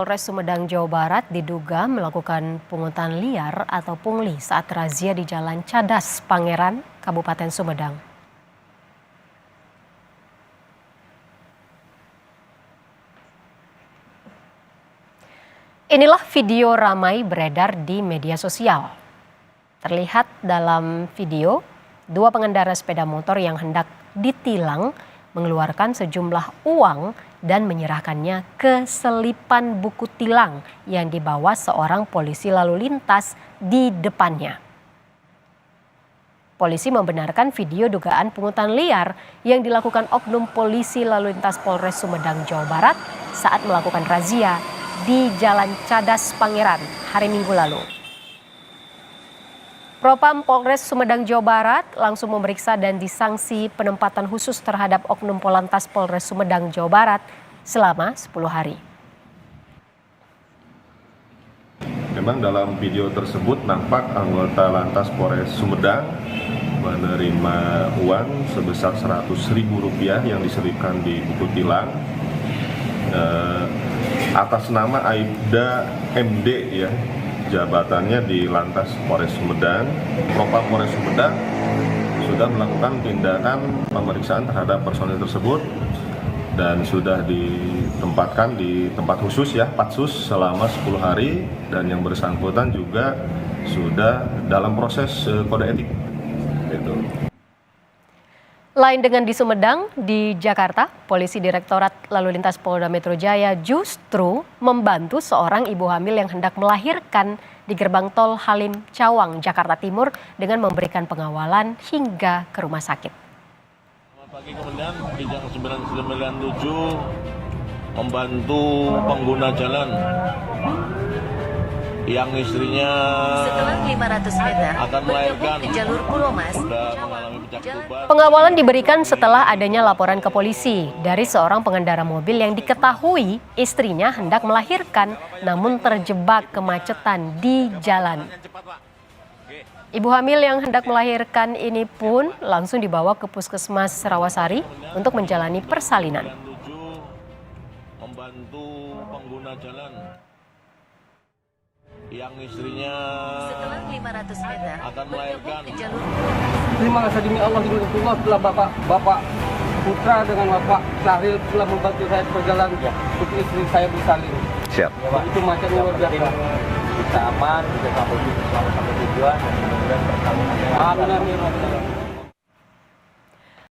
Polres Sumedang, Jawa Barat diduga melakukan pungutan liar atau pungli saat razia di Jalan Cadas, Pangeran, Kabupaten Sumedang. Inilah video ramai beredar di media sosial. Terlihat dalam video, dua pengendara sepeda motor yang hendak ditilang mengeluarkan sejumlah uang dan menyerahkannya ke selipan buku tilang yang dibawa seorang polisi lalu lintas di depannya. Polisi membenarkan video dugaan pungutan liar yang dilakukan oknum polisi lalu lintas Polres Sumedang, Jawa Barat saat melakukan razia di Jalan Cadas, Pangeran hari Minggu lalu. Propam Polres Sumedang, Jawa Barat langsung memeriksa dan disanksi penempatan khusus terhadap oknum Polantas Polres Sumedang, Jawa Barat selama 10 hari. Memang dalam video tersebut nampak anggota Lantas Polres Sumedang menerima uang sebesar Rp100.000 yang diselipkan di buku tilang atas nama Aibda MD ya. Jabatannya di Lantas Polres Sumedang. Propam Polres Sumedang sudah melakukan tindakan pemeriksaan terhadap personil tersebut dan sudah ditempatkan di tempat khusus ya, Patsus selama 10 hari, dan yang bersangkutan juga sudah dalam proses kode etik. Itu. Lain dengan di Sumedang, di Jakarta, Polisi Direktorat Lalu Lintas Polda Metro Jaya justru membantu seorang ibu hamil yang hendak melahirkan di gerbang tol Halim Cawang, Jakarta Timur dengan memberikan pengawalan hingga ke rumah sakit. Selamat pagi Komandan, Bidang 997 membantu pengguna jalan yang istrinya setelah 500 meter akan melahirkan di jalur Puromas. Pengawalan diberikan setelah adanya laporan ke polisi dari seorang pengendara mobil yang diketahui istrinya hendak melahirkan namun terjebak kemacetan di jalan. Ibu hamil yang hendak melahirkan ini pun langsung dibawa ke Puskesmas Rawasari untuk menjalani persalinan. Membantu pengguna jalan yang istrinya setelah 500 meter akan melahirkan di jalur. Terima kasih demi Allah setelah Bapak Putra dengan Bapak Syahril telah membantu saya berjalan untuk istri saya bersalin. Siap. Itu macamnya luar biasa. Kita aman, kita sampai tujuan, dan kemudian perkawinan. Amin.